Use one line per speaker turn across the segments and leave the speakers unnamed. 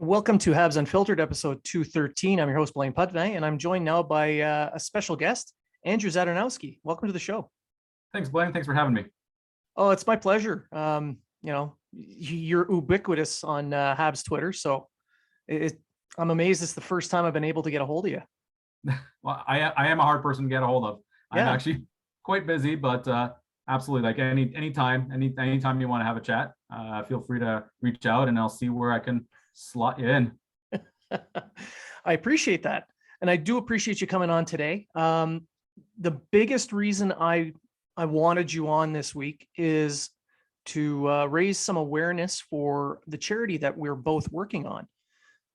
Welcome to Habs Unfiltered, episode 213. I'm your host, Blaine Putney, and I'm joined now by a special guest, Andrew Zadarnowski. Welcome to the show.
Thanks, Blaine. Thanks for having me.
Oh, it's my pleasure. You're ubiquitous on Habs Twitter, so I'm amazed it's the first time I've been able to get a hold of you.
Well, I am a hard person to get a hold of. I'm actually quite busy, but absolutely, like anytime you want to have a chat, feel free to reach out and I'll see where I can slot you in.
I appreciate that. And I do appreciate you coming on today. The biggest reason I wanted you on this week is to raise some awareness for the charity that we're both working on.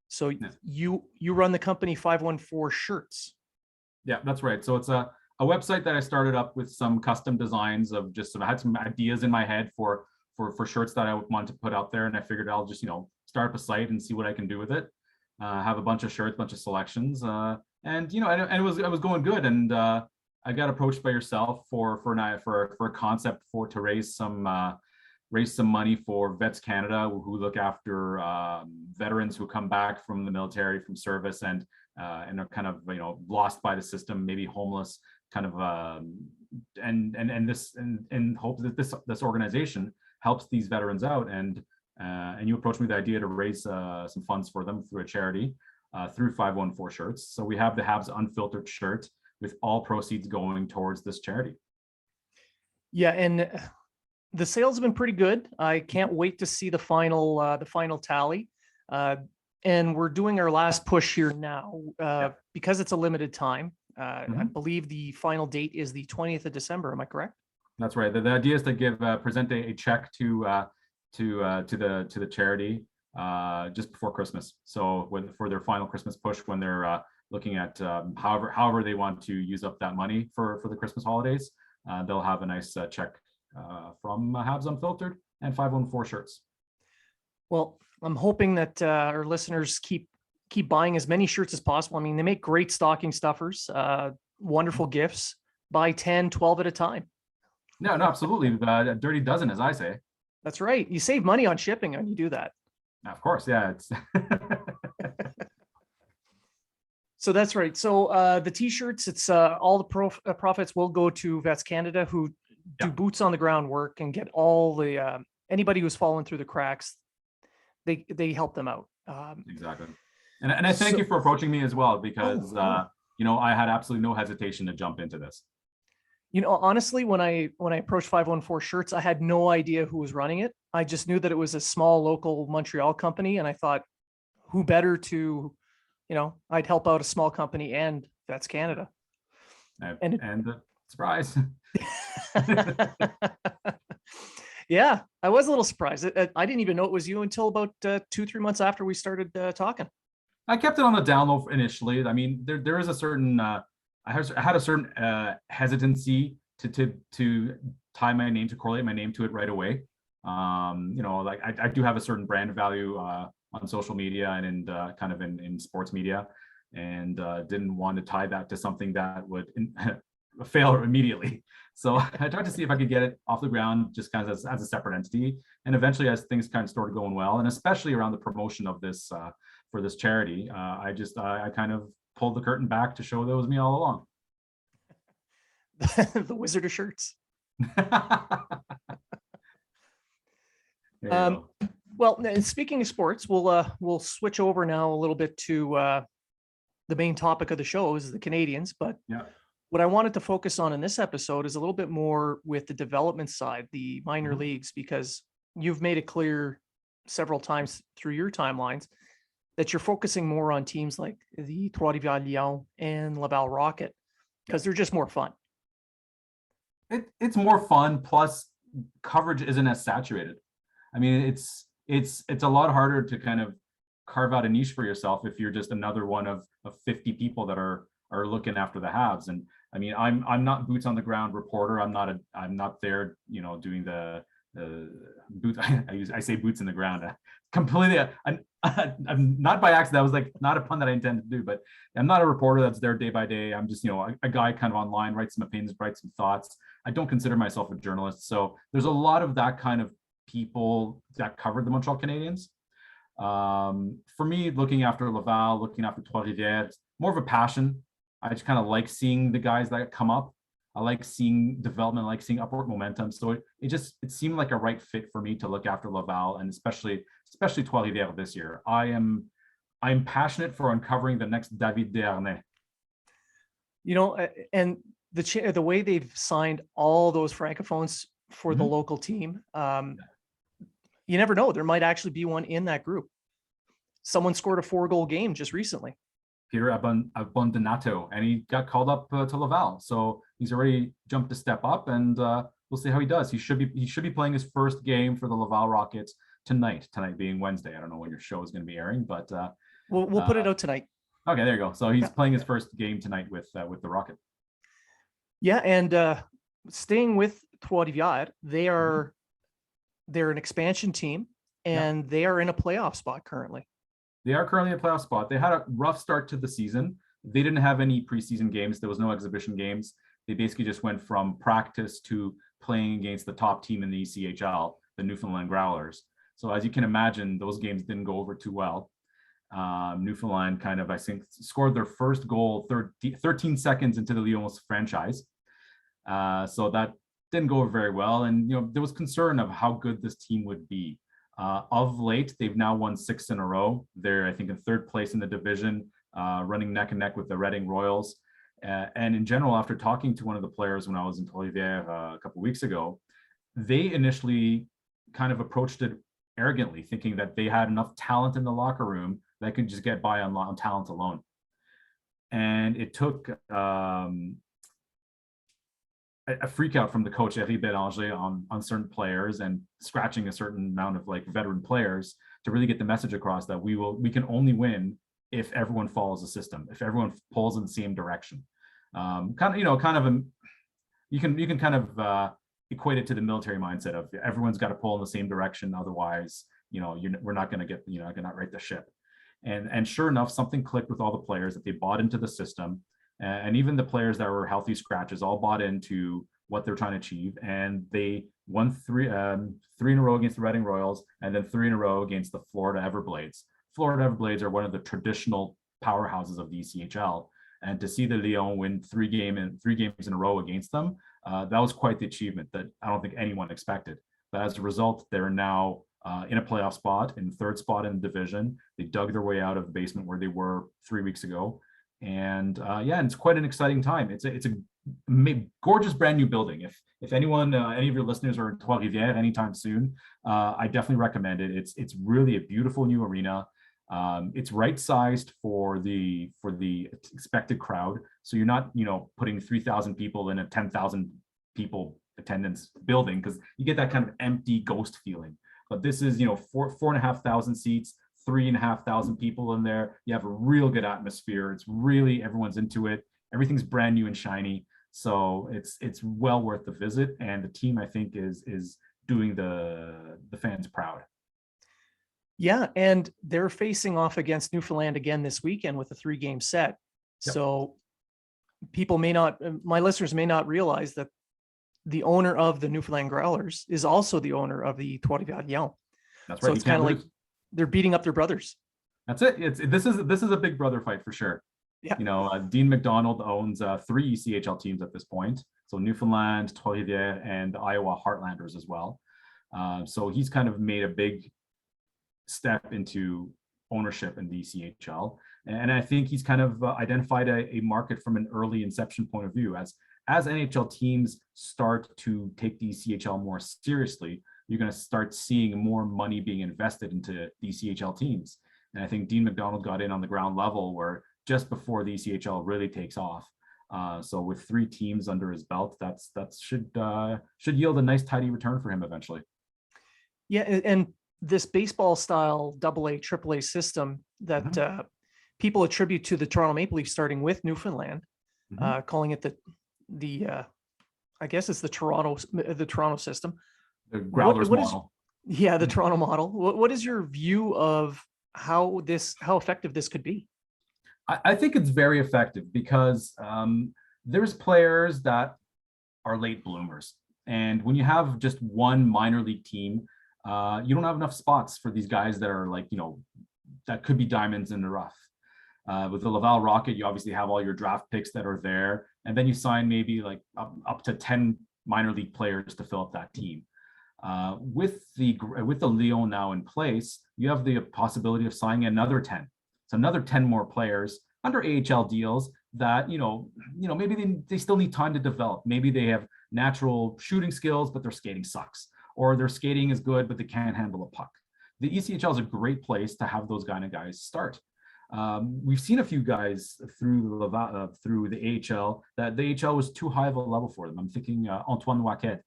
So you run the company 514 Shirts.
Yeah, that's right. So it's a website that I started up with some custom designs of I had some ideas in my head for shirts that I wanted to put out there. And I figured I'll just, start up a site and see what I can do with it. Have a bunch of shirts, bunch of selections. And it was going good. And I got approached by yourself for a concept to raise some money for Vets Canada, who look after veterans who come back from the military, from service, and are kind of lost by the system, maybe homeless, kind of and hope that this organization helps these veterans out. And you approached me with the idea to raise some funds for them through a charity through 514 Shirts. So we have the Habs Unfiltered shirt with all proceeds going towards this charity. Yeah, and
the sales have been pretty good. I can't wait to see the final tally. And we're doing our last push here now because it's a limited time. I believe the final date is the 20th of December. Am I correct?
That's right. The idea is to present a check to the charity just before Christmas. So for their final Christmas push, when they're looking at however they want to use up that money for the Christmas holidays, they'll have a nice check from Habs Unfiltered and 514 Shirts.
Well, I'm hoping that our listeners keep buying as many shirts as possible. I mean, they make great stocking stuffers, wonderful gifts. Buy 10, 12 at a time.
No, absolutely. A dirty dozen, as I say.
That's right. You save money on shipping when you do that.
Of course, yeah. It's
So that's right. So the T-shirts, it's all the profits will go to Vets Canada, who do boots on the ground work and get all the anybody who's fallen through the cracks. They help them out.
Exactly. And I thank you for approaching me as well, because I had absolutely no hesitation to jump into this.
Honestly, when I approached 514 Shirts, I had no idea who was running it. I just knew that it was a small local Montreal company, and I thought, who better to, I'd help out a small company and Vets Canada.
And surprise.
Yeah, I was a little surprised. I didn't even know it was you until about 2-3 months after we started talking.
I kept it on the down low initially. I mean, there is a certain I had a certain hesitancy to tie my name, to correlate my name to it right away. Like I do have a certain brand value on social media and in sports media, and didn't want to tie that to something that would fail immediatly. So I tried to see if I could get it off the ground just kind of as a separate entity. And eventually, as things kind of started going well, and especially around the promotion of this for this charity, I kind of pulled the curtain back to show that it was me all along.
The Wizard of Shirts. Well, speaking of sports, we'll switch over now a little bit to the main topic of the show is the Canadians. But what I wanted to focus on in this episode is a little bit more with the development side, the minor leagues, because you've made it clear several times through your timelines that you're focusing more on teams like the Trois-Rivières Lions and Laval Rocket, because they're just more fun.
It's more fun, plus coverage isn't as saturated. I mean, it's a lot harder to kind of carve out a niche for yourself if you're just another one of 50 people that are looking after the Habs. And I mean, I'm not boots on the ground reporter. I'm not there, doing the boots. I say boots in the ground. Completely, I'm not by accident. That was like not a pun that I intended to do, but I'm not a reporter that's there day by day. I'm just, a guy kind of online, writes some opinions, writes some thoughts. I don't consider myself a journalist. So there's a lot of that kind of people that covered the Montreal Canadiens. For me, looking after Laval, looking after Trois-Rivières, it's more of a passion. I just kind of like seeing the guys that come up. I like seeing development, I like seeing upward momentum. So it seemed like a right fit for me to look after Laval, and especially Trois-Rivières this year. I'm passionate for uncovering the next David Desharnais.
And the way they've signed all those francophones for the local team, you never know. There might actually be one in that group. Someone scored a 4-goal game just recently.
Peter Abondonato, and he got called up to Laval. So he's already jumped a step up, and we'll see how he does. He should be playing his first game for the Laval Rockets tonight being Wednesday. I don't know when your show is going to be airing, but
we'll put it out tonight.
Okay, there you go. So he's playing his first game tonight with the Rocket.
Yeah, and staying with Trois-Rivières, they're an expansion team, and they are in a playoff spot currently.
They are currently in a playoff spot. They had a rough start to the season. They didn't have any preseason games. There was no exhibition games. They basically just went from practice to playing against the top team in the ECHL, the Newfoundland Growlers. So as you can imagine, those games didn't go over too well. Newfoundland kind of, I think, scored their first goal 13 seconds into the Lions franchise. So that didn't go over very well. And, there was concern of how good this team would be. Of late, they've now won 6 in a row. They're, I think, in 3rd place in the division, running neck and neck with the Reading Royals. And in general, after talking to one of the players when I was in Trois-Rivières a couple of weeks ago, they initially kind of approached it arrogantly, thinking that they had enough talent in the locker room that could just get by on talent alone. And it took a freak out from the coach, Eric Bélanger, on certain players and scratching a certain amount of veteran players to really get the message across that we can only win if everyone follows the system, if everyone pulls in the same direction. You can kind of equate it to the military mindset of everyone's got to pull in the same direction. Otherwise, we're not going to get, gonna right the ship. And sure enough, something clicked with all the players that they bought into the system. And even the players that were healthy scratches all bought into what they're trying to achieve. And they won three in a row against the Reading Royals, and then 3 in a row against the Florida Everblades. Florida Everblades are one of the traditional powerhouses of the ECHL. And to see the Lions win 3 games in a row against them, that was quite the achievement that I don't think anyone expected. But as a result, they're now in a playoff spot, in 3rd spot in the division. They dug their way out of the basement where they were 3 weeks ago. And and it's quite an exciting time. It's a gorgeous brand new building. If anyone, any of your listeners are in Trois-Rivières anytime soon, I definitely recommend it. It's really a beautiful new arena. It's right sized for the expected crowd. So you're not putting 3,000 people in a 10,000 people attendance building, because you get that kind of empty ghost feeling. But this is 4,500 seats. 3,500 people in there. You have a real good atmosphere. It's really, everyone's into it. Everything's brand new and shiny. So it's well worth the visit. And the team, I think, is doing the fans proud.
Yeah, and they're facing off against Newfoundland again this weekend with a 3-game set. Yep. So my listeners may not realize that the owner of the Newfoundland Growlers is also the owner of the Trois-Rivières Lions.
That's right.
So it's kind of like they're beating up their brothers.
That's it. This is a big brother fight for sure. Yeah. Dean McDonald owns 3 ECHL teams at this point. So Newfoundland, Trois-Rivières, and Iowa Heartlanders as well. So he's kind of made a big step into ownership in the ECHL. And I think he's kind of identified a market from an early inception point of view. As NHL teams start to take the ECHL more seriously, you're going to start seeing more money being invested into the ECHL teams. And I think Dean McDonald got in on the ground level where just before the ECHL really takes off. So with 3 teams under his belt, that should yield a nice tidy return for him eventually.
Yeah, and this baseball style AA, AAA system that people attribute to the Toronto Maple Leafs, starting with Newfoundland, calling it the I guess it's the Toronto system.
The Growlers model.
The Toronto model. What is your view of how effective this could be?
I think it's very effective because there's players that are late bloomers. And when you have just one minor league team, you don't have enough spots for these guys that are like, that could be diamonds in the rough. With the Laval Rocket, you obviously have all your draft picks that are there, and then you sign maybe like up to 10 minor league players to fill up that team. With the Lyon now in place, you have the possibility of signing another 10. So another 10 more players under AHL deals that, maybe they still need time to develop. Maybe they have natural shooting skills, but their skating sucks, or their skating is good, but they can't handle a puck. The ECHL is a great place to have those kind of guys start. We've seen a few guys through the AHL that the AHL was too high of a level for them. I'm thinking Antoine Waquet,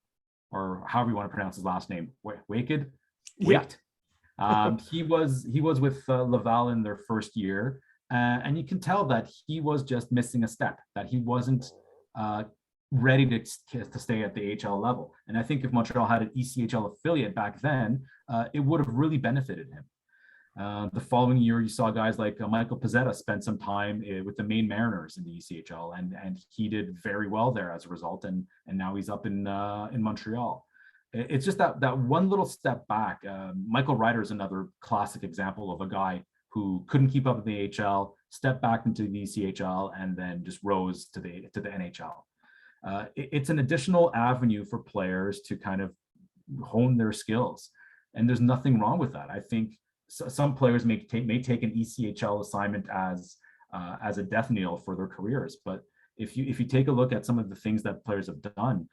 or however you want to pronounce his last name, Waked.
Yeah.
He was with Laval in their first year, and you can tell that he was just missing a step, that he wasn't ready to stay at the AHL level. And I think if Montreal had an ECHL affiliate back then, it would have really benefited him. The following year, you saw guys like Michael Pezzetta spend some time with the Maine Mariners in the ECHL, and he did very well there as a result. And now he's up in Montreal. It's just that one little step back. Michael Ryder is another classic example of a guy who couldn't keep up in the AHL, stepped back into the ECHL, and then just rose to the NHL. It's an additional avenue for players to kind of hone their skills, and there's nothing wrong with that. I think some players may take an ECHL assignment as a death knell for their careers, but if you take a look at some of the things that players have done,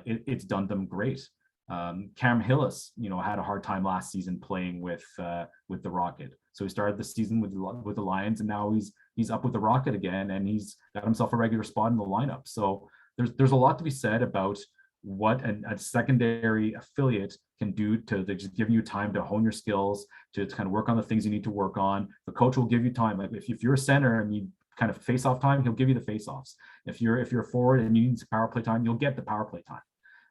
it's done them great. Cam Hillis, had a hard time last season playing with the Rocket, so he started the season with the Lions, and now he's up with the Rocket again, and he's got himself a regular spot in the lineup. So there's a lot to be said about what a secondary affiliate can do to just give you time to hone your skills, to kind of work on the things you need to work on. The coach will give you time. Like if you're a center and you kind of face-off time, he'll give you the face-offs. If you're a forward and you need some power play time, you'll get the power play time.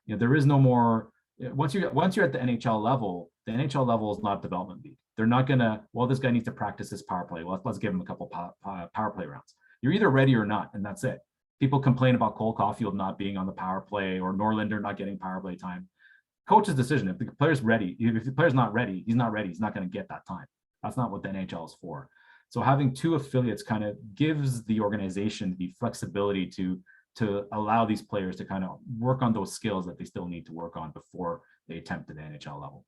There is no more. Once you're at the NHL level, the NHL level is not a development league. They're not gonna, this guy needs to practice his power play. Let's give him a couple power play rounds. You're either ready or not, and that's it. People complain about Cole Caulfield not being on the power play, or Norlinder not getting power play time. Coach's decision. If the player's ready, if the player's not ready, he's not ready. He's not going to get that time. That's not what the NHL is for. So having two affiliates kind of gives the organization the flexibility to allow these players to kind of work on those skills that they still need to work on before they attempt at the NHL level.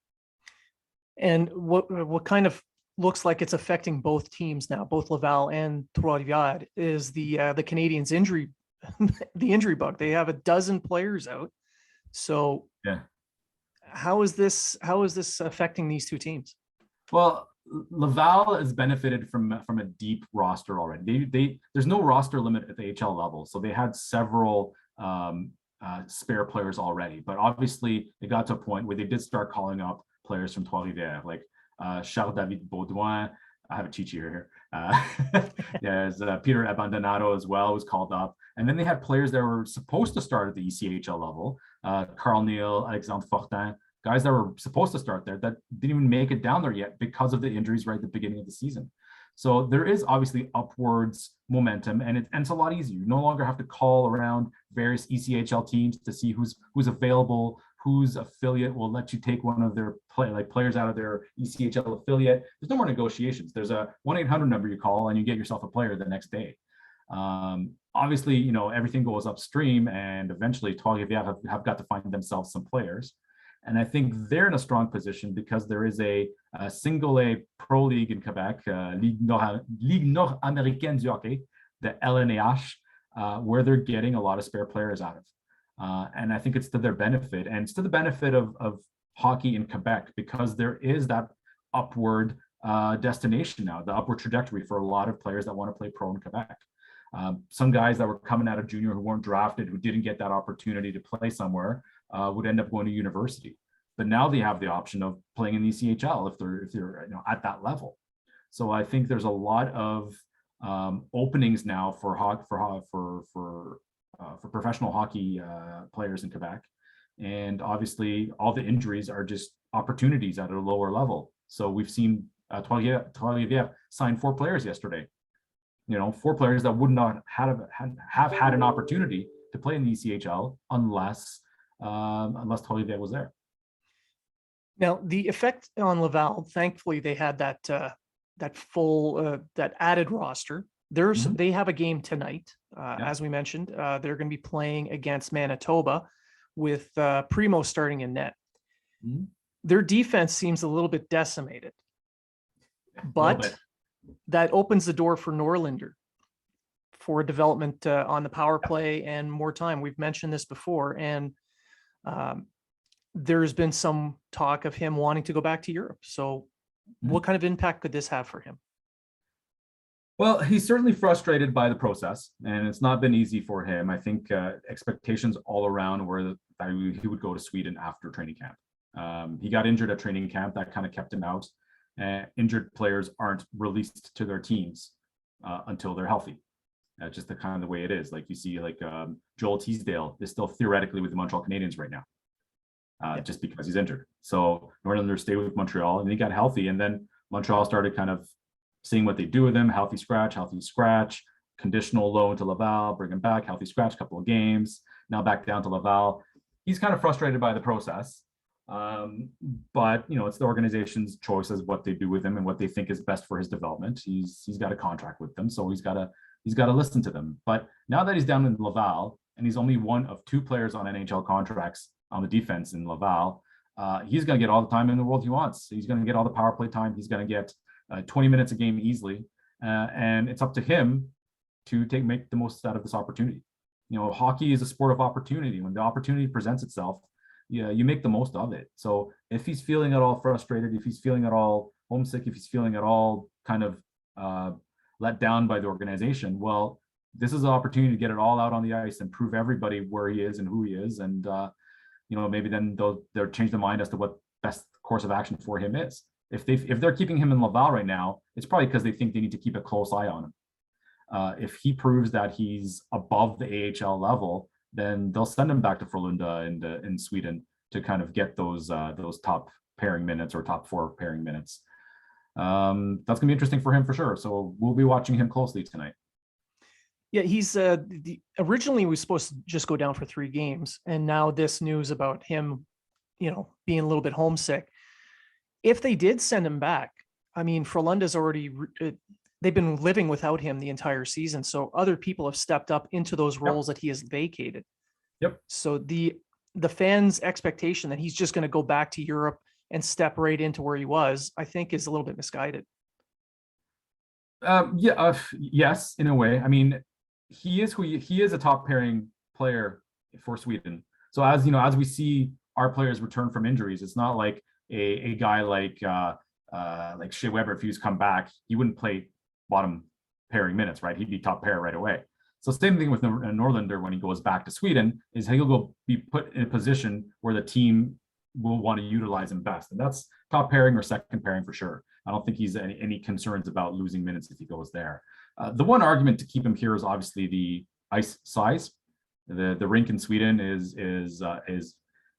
And what kind of looks like it's affecting both teams now, both Laval and Trois-Rivières, is the Canadiens injury, the injury bug. They have a dozen players out. So
yeah, how is this
affecting these two teams?
Well, Laval has benefited from a deep roster already. There's no roster limit at the HL level, so they had several spare players already. But obviously, it got to a point where they did start calling up players from Trois-Rivières, like Charles David Baudouin. I have a cheat sheet here. There's Peter Abandonado as well was called up, and then they had players that were supposed to start at the ECHL level. Carl Neal, Alexandre Fortin, guys that were supposed to start there that didn't even make it down there yet because of the injuries right at the beginning of the season. So there is obviously upwards momentum, and it's a lot easier. You no longer have to call around various ECHL teams to see who's available, whose affiliate will let you take one of their players out of their ECHL affiliate. There's no more negotiations. There's a 1-800 number you call and you get yourself a player the next day. Obviously, everything goes upstream, and eventually Trois-Rivières have got to find themselves some players. And I think they're in a strong position because there is a single A pro league in Quebec, Ligue Nord-Américaine du Hockey, the LNAH, where they're getting a lot of spare players out of. And I think it's to their benefit, and it's to the benefit of hockey in Quebec, because there is that upward destination now, the upward trajectory for a lot of players that want to play pro in Quebec. Some guys that were coming out of junior who weren't drafted, who didn't get that opportunity to play somewhere, would end up going to university. But now they have the option of playing in the ECHL if they're at that level. So I think there's a lot of openings now for professional hockey players in Quebec, and obviously all the injuries are just opportunities at a lower level. So we've seen Trois-Rivières sign 4 players yesterday. 4 players that would not have had an opportunity to play in the ECHL unless Trois-Rivières was there.
Now, the effect on Laval, thankfully, they had that full that added roster.
Mhm.
They have a game tonight,
Yeah.
as we mentioned. They're going to be playing against Manitoba with Primo starting in net.
Mhm.
Their defense seems a little bit decimated,
A little
but
bit.
that opens the door for Norlinder for development on the power play and more time. We've mentioned this before, and um, there's been some talk of him wanting to go back to Europe. So, what
Mhm.
kind of impact could this have for him?
Well, he's certainly frustrated by the process, and it's not been easy for him. I think expectations all around were that he would go to Sweden after training camp. He got injured at training camp. That kind of kept him out. Injured players aren't released to their teams until they're healthy. Just the kind of the way it is. Like you see, like Joel Teasdale is still theoretically with the Montreal Canadiens right now,
Yeah.
just because he's injured. So Norlander stayed with Montreal, and he got healthy, and then Montreal started kind of seeing what they do with him. Healthy scratch, conditional loan to Laval, bring him back, healthy scratch, couple of games, now back down to Laval. He's kind of frustrated by the process. But it's the organization's choice as what they do with him and what they think is best for his development. He's got a contract with them, so he's got to listen to them. But now that he's down in Laval and he's only one of two players on NHL contracts on the defense in Laval, he's going to get all the time in the world he wants. He's going to get all the power play time. He's going to get 20 minutes a game easily, and it's up to him to make the most out of this opportunity. Hockey is a sport of opportunity. When the opportunity presents itself, yeah, you make the most of it. So if he's feeling at all frustrated, if he's feeling at all homesick, if he's feeling at all kind of let down by the organization, well, this is an opportunity to get it all out on the ice and prove everybody where he is and who he is, and maybe then they'll change their mind as to what best course of action for him is. If they're keeping him in Laval right now, it's probably because they think they need to keep a close eye on him. If he proves that he's above the AHL level, then they'll send him back to Frölunda in Sweden to kind of get those top pairing minutes or top four pairing minutes. That's gonna be interesting for him for sure. So we'll be watching him closely tonight.
Yeah, he's originally was supposed to just go down for 3 games, and now this news about him, being a little bit homesick. If they did send him back, I mean, Frölunda's already they've been living without him the entire season, so other people have stepped up into those roles that he has vacated.
Yep.
So the fans' expectation that he's just going to go back to Europe and step right into where he was, I think, is a little bit misguided.
Yes, in a way. I mean, he is a top pairing player for Sweden. So as we see our players return from injuries, it's not like a guy like Shea Weber. If he was come back, he wouldn't play bottom pairing minutes, right? He'd be top pair right away. So same thing with Norlinder when he goes back to Sweden, is he'll go be put in a position where the team will want to utilize him best, and that's top pairing or second pairing for sure. I don't think he's any concerns about losing minutes if he goes there. The one argument to keep him here is obviously the ice size. The rink in Sweden is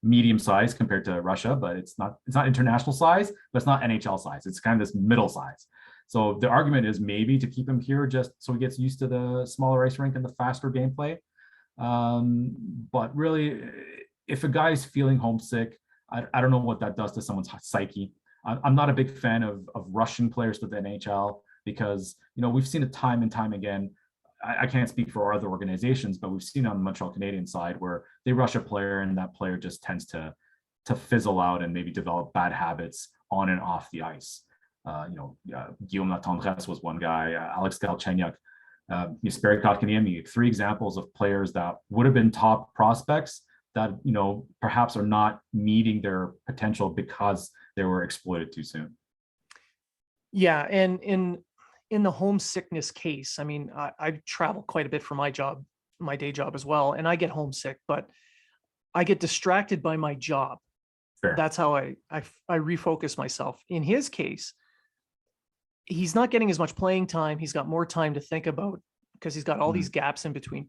medium size compared to Russia, but it's not international size, but it's not NHL size. It's kind of this middle size. So the argument is maybe to keep him here just so he gets used to the smaller ice rink and the faster gameplay. But really, if a guy is feeling homesick, I don't know what that does to someone's psyche. I'm not a big fan of rushing players to the NHL because we've seen it time and time again. I can't speak for other organizations, but we've seen on the Montreal Canadiens side where they rush a player and that player just tends to fizzle out and maybe develop bad habits on and off the ice. Guillaume Latendresse was one guy, Alex Galchenyuk, Jesperi Kotkaniemi, 3 examples of players that would have been top prospects that perhaps are not meeting their potential because they were exploited too soon.
Yeah, and in the homesickness case, I mean, I travel quite a bit for my job, my day job as well, and I get homesick, but I get distracted by my job.
Fair.
That's how I refocus myself. In his case, he's not getting as much playing time. He's got more time to think about because he's got all these gaps in between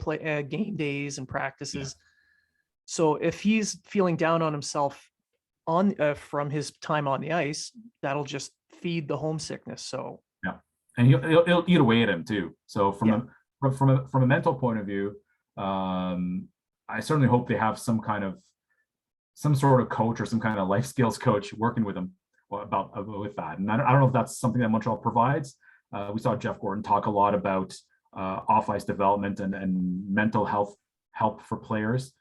game days and practices. Yeah. So if he's feeling down on himself from his time on the ice, that'll just feed the homesickness. So
yeah, and he'll eat away at him too. So from a mental point of view, I certainly hope they have some kind of some sort of coach or some kind of life skills coach working with him with that. And I don't know if that's something that Montreal provides. We saw Jeff Gordon talk a lot about off ice development and mental health help for players.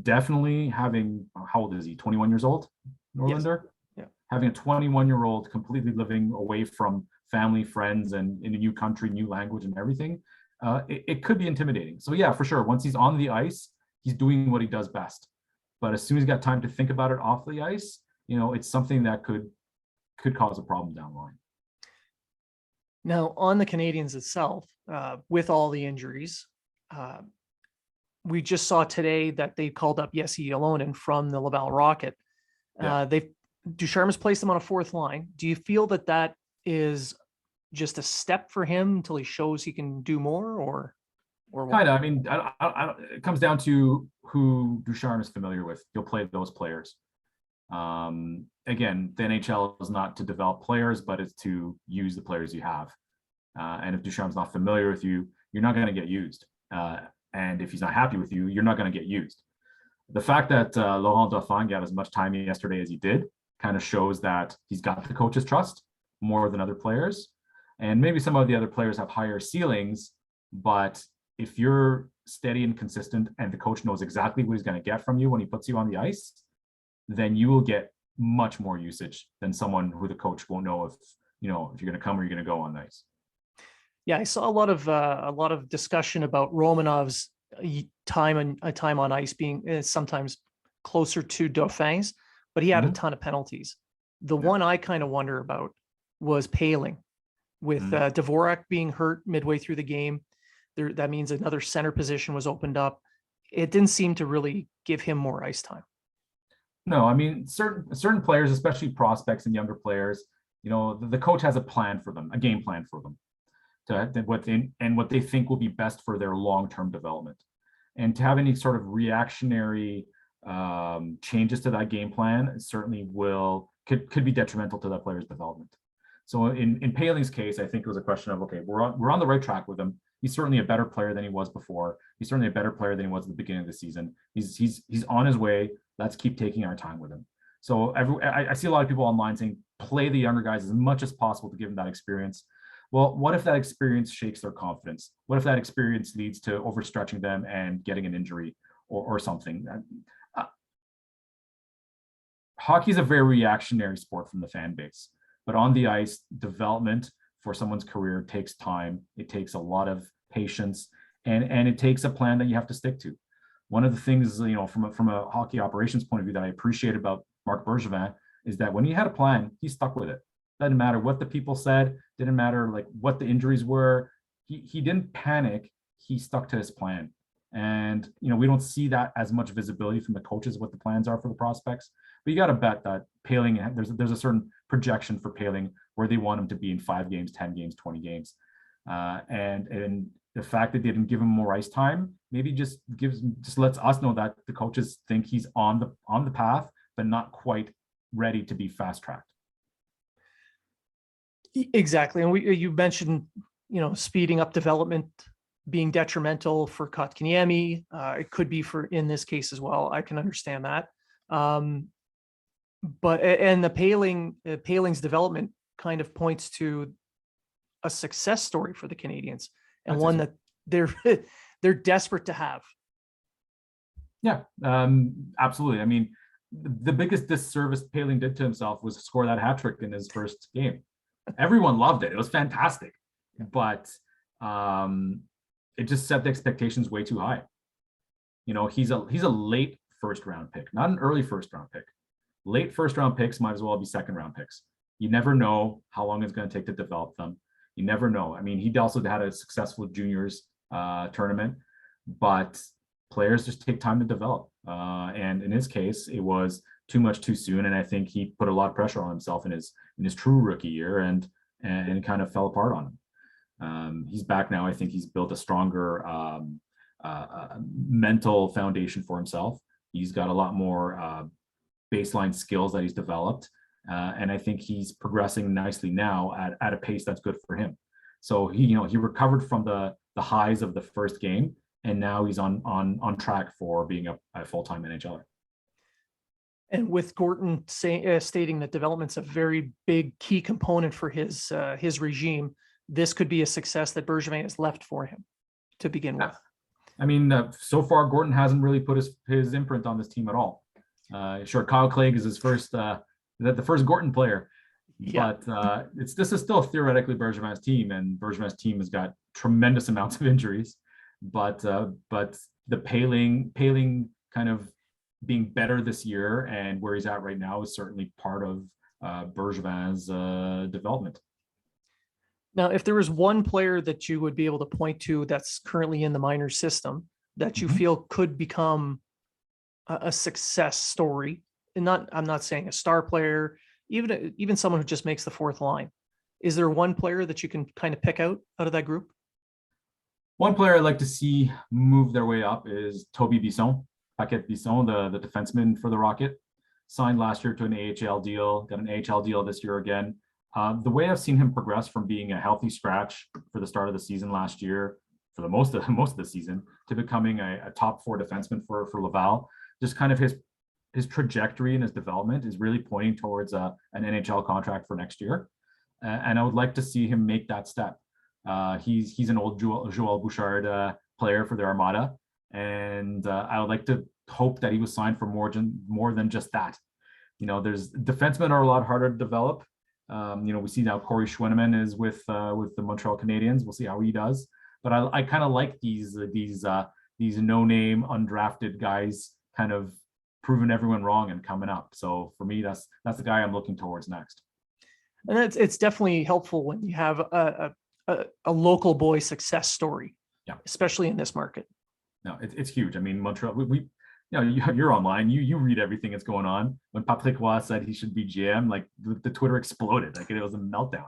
Definitely having, how old is he? 21 years old, Norlander?
Yes. Yeah.
Having a 21-year-old completely living away from family, friends, and in a new country, new language, and everything. It could be intimidating. So yeah, for sure. Once he's on the ice, he's doing what he does best. But as soon as he's got time to think about it off the ice, it's something that could cause a problem down the line.
Now, on the Canadiens itself, with all the injuries, we just saw today that they called up Jesse Ylonen from the Laval Rocket.
Yeah.
Ducharme has placed him on a fourth line. Do you feel that is just a step for him until he shows he can do more, or what?
Kind of. I mean, it comes down to who Ducharme is familiar with. He'll play those players. Again, the NHL is not to develop players, but it's to use the players you have. And if Ducharme's not familiar with you, you're not going to get used. And if he's not happy with you, you're not going to get used. The fact that Laurent Dauphin got as much time yesterday as he did kind of shows that he's got the coach's trust more than other players. And maybe some of the other players have higher ceilings, but if you're steady and consistent and the coach knows exactly what he's going to get from you when he puts you on the ice, then you will get much more usage than someone who the coach won't know if you're going to come or you're going to go on the ice.
Yeah, I saw a lot of discussion about Romanov's time on ice being sometimes closer to Dauphin's, but he had a ton of penalties. The one I kind of wonder about was Poehling, with Dvorak being hurt midway through the game. That means another center position was opened up. It didn't seem to really give him more ice time.
No, I mean, certain players, especially prospects and younger players, the coach has a plan for them, a game plan for them, what they think will be best for their long-term development. And to have any sort of reactionary changes to that game plan certainly could be detrimental to that player's development. So in Poehling's case, I think it was a question of, okay, we're on the right track with him. He's certainly a better player than he was before. He's certainly a better player than he was at the beginning of the season. He's on his way. Let's keep taking our time with him. So I see a lot of people online saying, play the younger guys as much as possible to give them that experience. Well, what if that experience shakes their confidence? What if that experience leads to overstretching them and getting an injury or something? Hockey is a very reactionary sport from the fan base, but on the ice, development for someone's career takes time. It takes a lot of patience, and it takes a plan that you have to stick to. One of the things, from a hockey operations point of view that I appreciate about Marc Bergevin is that when he had a plan, he stuck with it. Doesn't matter what the people said, didn't matter like what the injuries were. He didn't panic. He stuck to his plan. And, we don't see that as much visibility from the coaches, what the plans are for the prospects. But you got to bet that Poehling, there's a certain projection for Poehling where they want him to be in 5 games, 10 games, 20 games. And the fact that they didn't give him more ice time, maybe just lets us know that the coaches think he's on the path, but not quite ready to be fast tracked.
Exactly. And you mentioned, speeding up development being detrimental for Kotkaniemi. It could be in this case as well. I can understand that. But the Poehling's development kind of points to a success story for the Canadiens, and one that they're desperate to have.
Yeah, absolutely. I mean, the biggest disservice Poehling did to himself was score that hat trick in his first game. Everyone loved it. It was fantastic, but it just set the expectations way too high. He's a late first round pick, not an early first round pick. Late first round picks might as well be second round picks. You never know how long it's going to take to develop them. You never know. I mean, he also had a successful juniors tournament, but players just take time to develop. And in his case, it was too much too soon. And I think he put a lot of pressure on himself in his true rookie year and kind of fell apart on him. He's back now. I think he's built a stronger mental foundation for himself. He's got a lot more baseline skills that he's developed. And I think he's progressing nicely now at a pace that's good for him. So he recovered from the highs of the first game, and now he's on track for being a full-time NHLer.
And with Gorton stating that development's a very big key component for his regime, this could be a success that Bergevin has left for him to begin with.
I mean, so far Gorton hasn't really put his imprint on this team at all. Sure, Kyle Clegg is his first the first Gorton player, but this is still theoretically Bergevin's team, and Bergevin's team has got tremendous amounts of injuries. But the Paling kind of being better this year and where he's at right now is certainly part of Bergevin's development.
Now, if there was one player that you would be able to point to that's currently in the minor system that you feel could become a success story, and I'm not saying a star player, even someone who just makes the fourth line, is there one player that you can kind of pick out of that group?
One player I'd like to see move their way up is Toby Bisson, Paquette Bisson, the defenseman for the Rocket. Signed last year to an AHL deal, got an AHL deal this year again. The way I've seen him progress from being a healthy scratch for the start of the season last year, for the most of the season, to becoming a top 4 defenseman for Laval, just kind of his trajectory and his development is really pointing towards an NHL contract for next year. And I would like to see him make that step. He's an old Joel Bouchard player for the Armada, and I would like to hope that he was signed for more than just that. There's defensemen are a lot harder to develop. We see now Corey Schwinneman is with the Montreal Canadiens. We'll see how he does. But I kind of like these no-name undrafted guys kind of proving everyone wrong and coming up. So for me, that's the guy I'm looking towards next.
And it's definitely helpful when you have a local boy success story, especially in this market.
No, it's huge. I mean, Montreal, you're online, you read everything that's going on. When Patrick Roy said he should be GM, like the Twitter exploded, like it was a meltdown.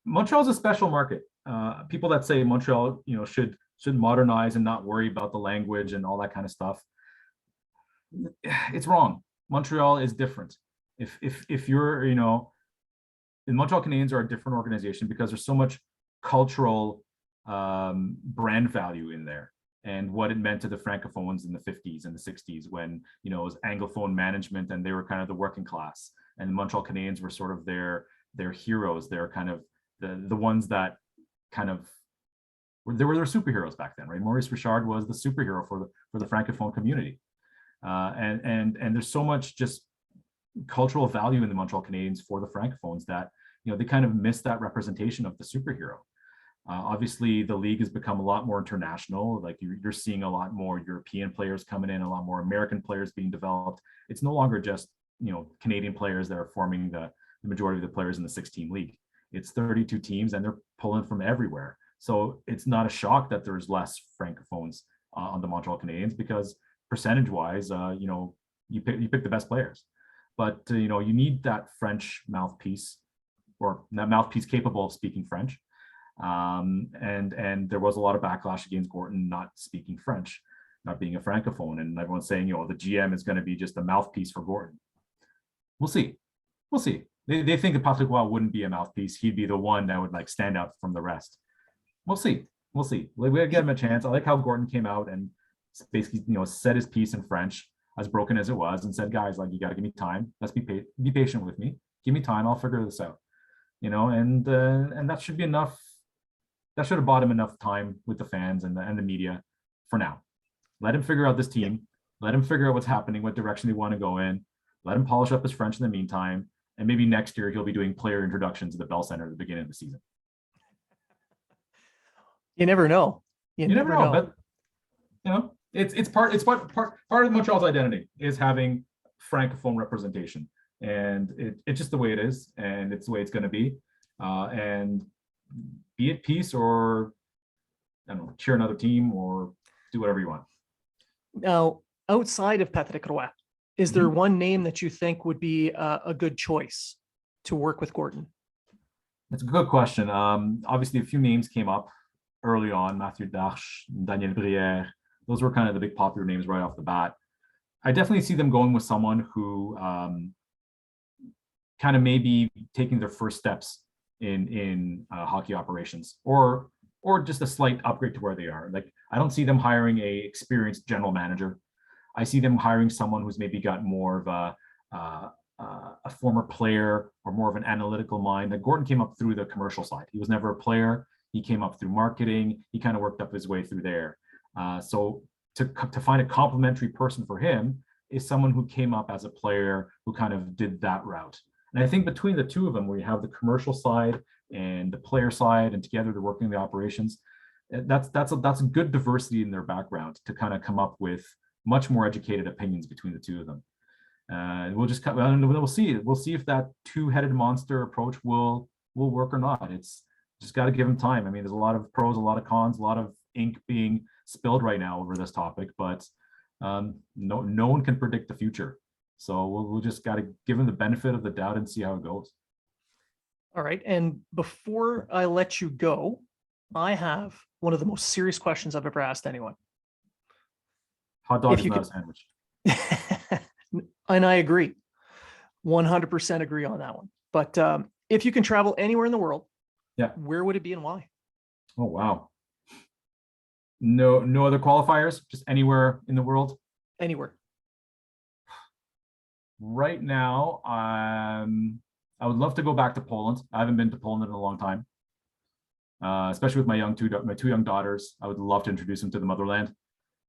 Montreal's a special market. People that say Montreal, should modernize and not worry about the language and all that kind of stuff, it's wrong. Montreal is different. If you're, the Montreal Canadiens are a different organization because there's so much cultural brand value in there, and what it meant to the Francophones in the 50s and the 60s when, it was Anglophone management and they were kind of the working class, and the Montreal Canadiens were sort of their heroes. They're kind of the ones that kind of they were their superheroes back then, right? Maurice Richard was the superhero for the Francophone community. And there's so much just cultural value in the Montreal Canadiens for the Francophones that, they kind of miss that representation of the superhero. Obviously, the league has become a lot more international. Like you're seeing a lot more European players coming in, a lot more American players being developed. It's no longer just, Canadian players that are forming the majority of the players in the 6-team league. It's 32 teams and they're pulling from everywhere. So it's not a shock that there's less Francophones on the Montreal Canadiens, because percentage-wise, you pick the best players. But you need that French mouthpiece, or that mouthpiece capable of speaking French. And there was a lot of backlash against Gorton not speaking French, not being a Francophone, and everyone's saying, the GM is going to be just a mouthpiece for Gorton. We'll see. They think that Patrick Roy wouldn't be a mouthpiece. He'd be the one that would stand out from the rest. We'll see. We gotta give him a chance. I like how Gorton came out and basically, said his piece in French, as broken as it was, and said, guys, you gotta give me time. Let's be patient with me. Give me time. I'll figure this out. And that should be enough. That should have bought him enough time with the fans and the media for now. Let him figure out this team. Let him figure out what's happening, what direction they want to go in. Let him polish up his French in the meantime. And maybe next year he'll be doing player introductions at the Bell Center at the beginning of the season.
You never know. You never know.
But it's part of Montreal's identity is having Francophone representation, and it's just the way it is, and it's the way it's going to be. And be at peace, or I don't know, cheer another team, or do whatever you want.
Now, outside of Patrick Roy, is there one name that you think would be a good choice to work with Gorton?
That's a good question. Obviously, a few names came up early on: Mathieu Darche, Daniel Brière. Those were kind of the big popular names right off the bat. I definitely see them going with someone who kind of maybe taking their first steps in hockey operations, or just a slight upgrade to where they are. I don't see them hiring a experienced general manager. I see them hiring someone who's maybe got more of a former player or more of an analytical mind. That Gordon came up through the commercial side. He was never a player. He came up through marketing. He kind of worked up his way through there. So to find a complementary person for him is someone who came up as a player who kind of did that route. And I think between the two of them, where you have the commercial side and the player side, and together they're working the operations, that's a good diversity in their background to kind of come up with much more educated opinions between the two of them. We'll see. We'll see if that two-headed monster approach will work or not. It's just got to give them time. I mean, there's a lot of pros, a lot of cons, a lot of ink being spilled right now over this topic, but no one can predict the future. So we'll just got to give them the benefit of the doubt and see how it goes.
All right. And before I let you go, I have one of the most serious questions I've ever asked anyone.
Hot dog is not a sandwich.
And I agree. 100% agree on that one. But if you can travel anywhere in the world, where would it be and why?
Oh, wow. No other qualifiers, just anywhere in the world?
Anywhere.
Right now, I would love to go back to Poland. I haven't been to Poland in a long time, especially with my two young daughters. I would love to introduce them to the motherland.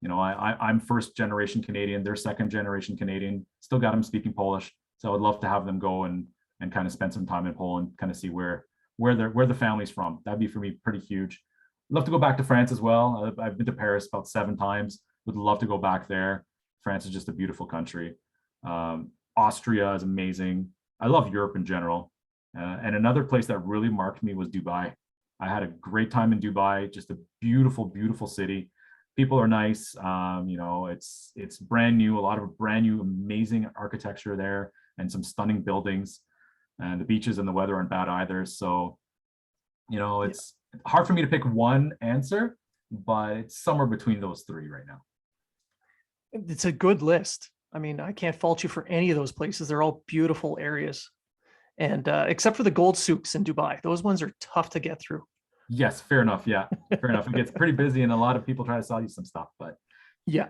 You know, I'm first generation Canadian. They're second generation Canadian. Still got them speaking Polish, so I would love to have them go and kind of spend some time in Poland, kind of see where the family's from. That'd be for me pretty huge. Love to go back to France as well. I've been to Paris about 7 times. Would love to go back there. France is just a beautiful country. Austria is amazing. I love Europe in general. And another place that really marked me was Dubai. I had a great time in Dubai. Just a beautiful, beautiful city. People are nice. You know, it's brand new. A lot of brand new, amazing architecture there, and some stunning buildings. And the beaches and the weather aren't bad either. So, you know, it's hard for me to pick one answer, but it's somewhere between those 3 right now.
It's a good list. I mean, I can't fault you for any of those places. They're all beautiful areas. And except for the gold souks in Dubai, those ones are tough to get through.
Yes, fair enough. Yeah, fair enough. It gets pretty busy and a lot of people try to sell you some stuff, but
yeah,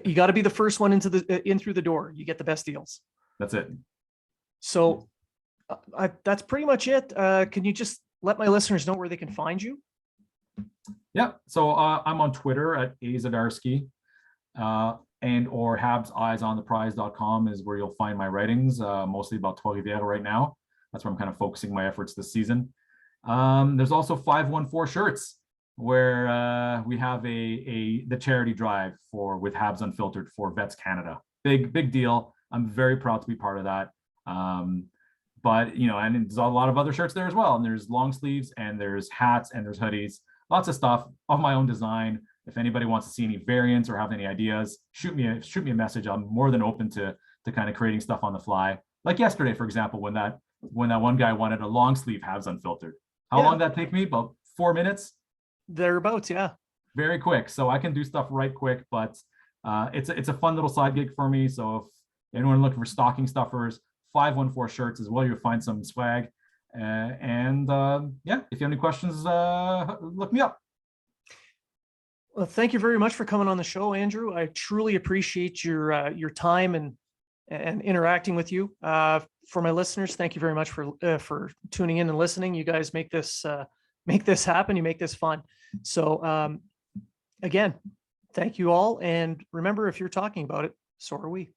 you got to be the first one in through the door. You get the best deals.
That's it.
So that's pretty much it. Can you just let my listeners know where they can find you?
Yeah. So I'm on Twitter at Zadarnowski, and or habseyesontheprize.com is where you'll find my writings, mostly about Trois-Rivières right now. That's where I'm kind of focusing my efforts this season. There's also 514 shirts, where we have the charity drive with Habs Unfiltered for Vets Canada. Big deal. I'm very proud to be part of that. But you know, and there's a lot of other shirts there as well. And there's long sleeves, and there's hats, and there's hoodies. Lots of stuff of my own design. If anybody wants to see any variants or have any ideas, shoot me a message. I'm more than open to kind of creating stuff on the fly. Like yesterday, for example, when that one guy wanted a long sleeve Habs Unfiltered. How long did that take me? About 4 minutes?
Thereabouts, yeah.
Very quick. So I can do stuff right quick, but it's a fun little side gig for me. So if anyone looking for stocking stuffers, 514 shirts as well, you'll find some swag. And if you have any questions, look me up.
Well, thank you very much for coming on the show, Andrew. I truly appreciate your time and interacting with you. For my listeners, thank you very much for tuning in and listening. You guys make this happen. You make this fun. So again, thank you all. And remember, if you're talking about it, so are we.